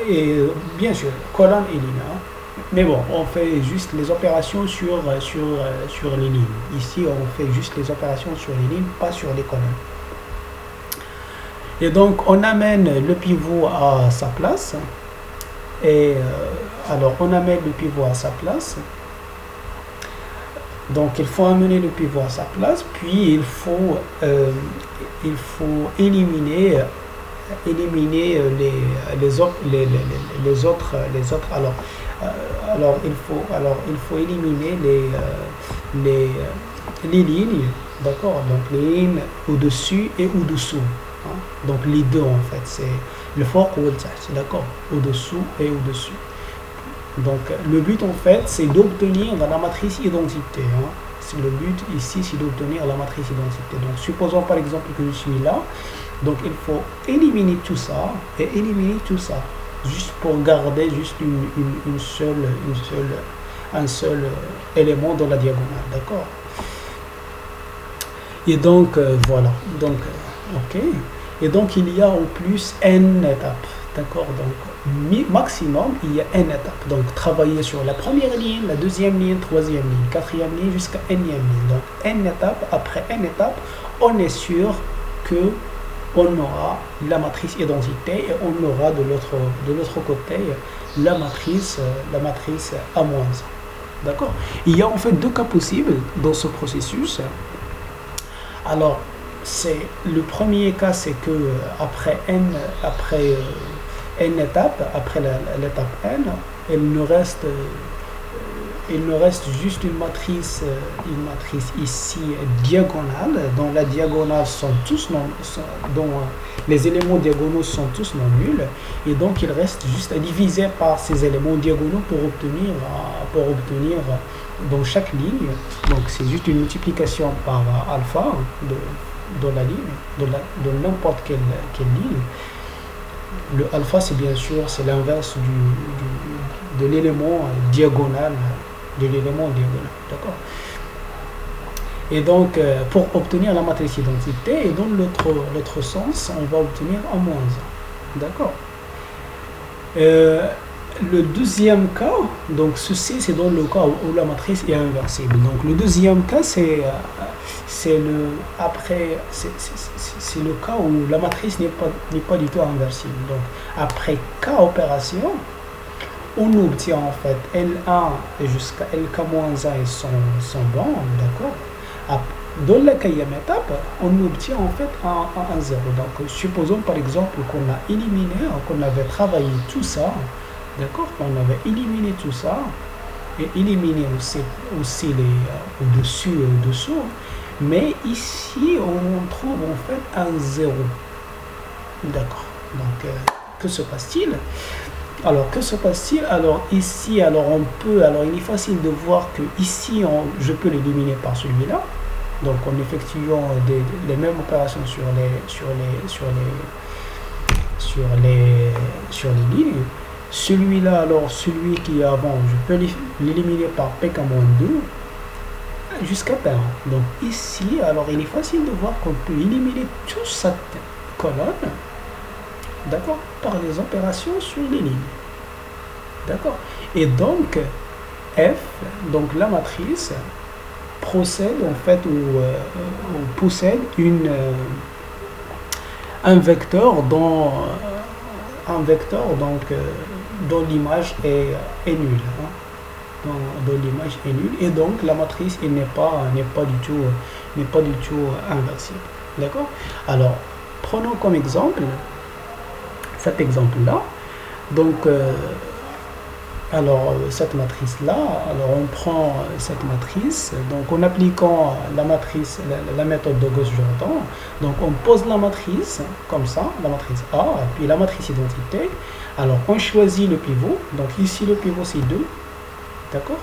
Et bien sûr, colonne et ligne. Mais bon, on fait juste les opérations sur les lignes. Ici, on fait juste les opérations sur les lignes, pas sur les colonnes. Et donc, on amène le pivot à sa place. Et alors, on amène le pivot à sa place. Donc, il faut amener le pivot à sa place. Puis, il faut éliminer les autres. Alors, il faut éliminer les lignes, d'accord? Donc, les lignes au-dessus et au-dessous. Hein? Donc, les deux, en fait, c'est le fort ou le tête, d'accord? Au-dessous et au-dessus. Donc, le but, en fait, c'est d'obtenir la matrice identité. Hein? le but ici, c'est d'obtenir la matrice identité. Donc, supposons par exemple que je suis là. Donc, il faut éliminer tout ça et éliminer tout ça. Juste pour garder juste un seul élément dans la diagonale. D'accord? Et donc, voilà. Donc, OK. Et donc, il y a en plus n étapes. D'accord? Donc, maximum, il y a n étapes. Donc, travailler sur la première ligne, la deuxième ligne, troisième ligne, quatrième ligne, jusqu'à nème ligne. Donc, n étapes. Après n étapes, on est sûr que on aura la matrice identité et on aura de l'autre côté la matrice A-1. D'accord? Il y a en fait deux cas possibles dans ce processus. Alors, le premier cas, c'est que après n étapes, après l'étape n, il nous reste juste une matrice ici diagonale, dont la diagonale dont les éléments diagonaux sont tous non nuls, et donc il reste juste à diviser par ces éléments diagonaux pour obtenir dans chaque ligne. Donc c'est juste une multiplication par alpha de la ligne, de n'importe quelle ligne. Le alpha, c'est bien sûr, c'est l'inverse de l'élément diagonal. D'accord? Et donc, pour obtenir la matrice identité, et dans l'autre sens, on va obtenir A-1. D'accord? Le deuxième cas, donc ceci, c'est dans le cas où la matrice est inversible. Donc, le deuxième cas, c'est le cas où la matrice n'est pas du tout inversible. Donc, après K opération, on obtient en fait L1 jusqu'à LK-1 et son bond, d'accord? Dans la quatrième étape, on obtient en fait un 0. Donc, supposons par exemple qu'on a éliminé, qu'on avait travaillé tout ça, d'accord? On avait éliminé tout ça et éliminé aussi les au-dessus et au-dessous. Mais ici, on trouve en fait un 0. D'accord? Donc, que se passe-t-il? Alors, que se passe-t-il? Alors, ici, il est facile de voir que ici, je peux l'éliminer par celui-là. Donc, en effectuant les mêmes opérations sur les lignes. Celui-là, alors, celui qui est avant, je peux l'éliminer par PK-2 jusqu'à P1. Donc, ici, alors, il est facile de voir qu'on peut éliminer toute cette colonne, d'accord, par les opérations sur les lignes. D'accord? Et donc, F, donc la matrice, procède en fait ou possède un vecteur dont l'image est nulle. Hein? Dont l'image est nulle. Et donc, la matrice n'est pas du tout inversible. D'accord? Alors, prenons comme exemple cet exemple-là. Donc, cette matrice-là, alors on prend cette matrice, donc en appliquant la méthode de Gauss-Jordan, donc on pose la matrice, comme ça, la matrice A, puis la matrice identité, alors on choisit le pivot, donc ici le pivot c'est 2, d'accord?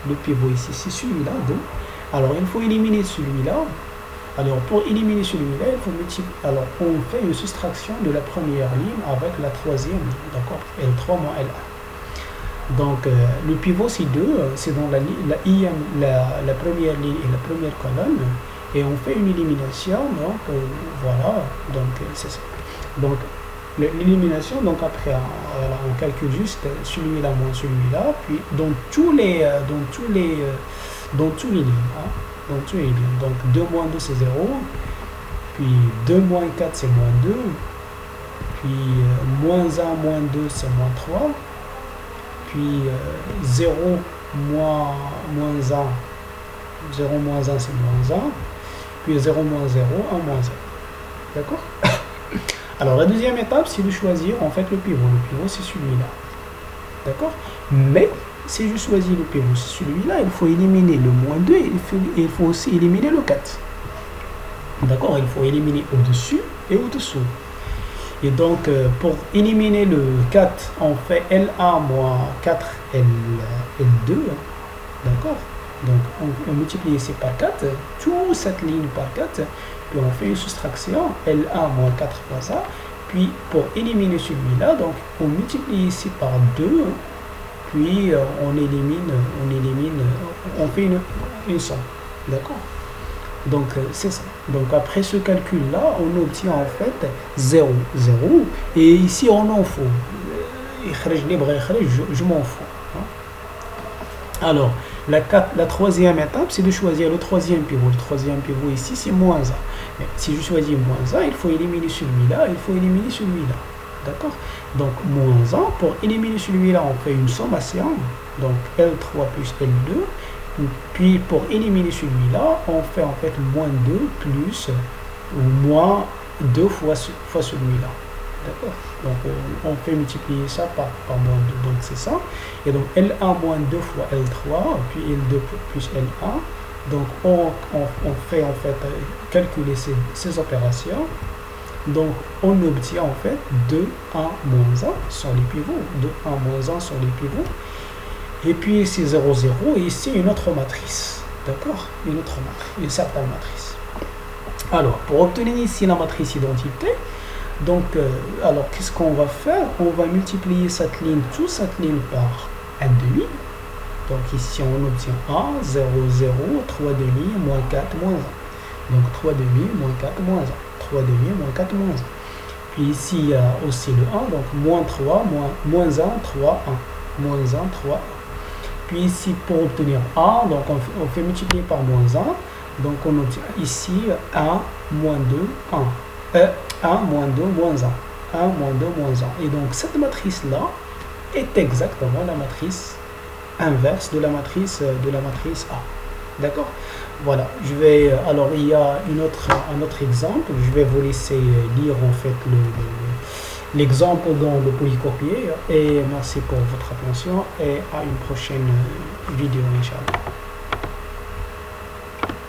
Le pivot ici c'est celui-là, 2, alors il faut éliminer celui-là. Alors, pour éliminer celui-là, il faut multiplier. Alors, on fait une soustraction de la première ligne avec la troisième ligne, d'accord? L3 moins L1. Donc, le pivot, c'est 2, c'est dans la première ligne et la première colonne, et on fait une élimination, donc, voilà, donc, c'est ça. Donc, l'élimination, donc, après, on calcule juste celui-là moins celui-là, puis dans tous les lignes, hein? Donc, tu es bien. Donc, 2 moins 2, c'est 0. Puis, 2 moins 4, c'est moins 2. Puis, moins 1, moins 2, c'est moins 3. Puis, 0 moins 1. 0 moins 1, c'est moins 1. Puis, 0 moins 0, 1 moins 0. D'accord? Alors, la deuxième étape, c'est de choisir, en fait, le pivot. Le pivot, c'est celui-là. D'accord? Mais, si je choisis le pivot, celui-là, il faut éliminer le moins 2 et il faut aussi éliminer le 4. D'accord? Il faut éliminer au-dessus et au-dessous. Et donc, pour éliminer le 4, on fait L1 moins 4 L2. D'accord? Donc on multiplie ici par 4, toute cette ligne par 4, puis on fait une soustraction, L1 moins 4 fois ça, puis pour éliminer celui-là, donc on multiplie ici par 2, puis on fait une somme, d'accord? Donc c'est ça. Donc après ce calcul-là, on obtient en fait 0, 0, et ici on en faut. Je m'en fous. Alors, la troisième étape, c'est de choisir le troisième pivot. Le troisième pivot ici, c'est moins 1. Mais si je choisis moins 1, il faut éliminer celui-là, il faut éliminer celui-là. D'accord? Donc, moins 1, pour éliminer celui-là, on fait une sommation. Donc, L3 plus L2. Puis, pour éliminer celui-là, on fait en fait moins 2 plus ou moins 2 fois celui-là. D'accord? Donc, on fait multiplier ça par moins 2. Donc, c'est ça. Et donc, L1 moins 2 fois L3, puis L2 plus L1. Donc, on fait en fait calculer ces opérations. Donc, on obtient en fait 2, 1, moins 1 sur les pivots. 2, 1, moins 1 sur les pivots. Et puis, ici 0, 0. Et ici, une autre matrice. D'accord? Une autre matrice. Une certaine matrice. Alors, pour obtenir ici la matrice identité, donc, alors, qu'est-ce qu'on va faire? On va multiplier toute cette ligne par 1 demi. Donc, ici, on obtient 1, 0, 0, 3 demi, moins 4, moins 1. Donc, 3 demi, moins 4, moins 1. 3 demi, moins 4, moins 1. Puis ici, il y a aussi le 1, donc moins 3, moins 1, 3, 1. Moins 1, 3, 1. Puis ici, pour obtenir 1, donc on fait multiplier par moins 1. Donc, on obtient ici 1, moins 2, 1. 1, moins 2, moins 1. 1, moins 2, moins 1. Et donc, cette matrice-là est exactement la matrice inverse de la matrice A. D'accord? Voilà. Alors, il y a un autre exemple. Je vais vous laisser lire en fait l'exemple dans le polycopier. Et merci pour votre attention et à une prochaine vidéo, Inch'Allah.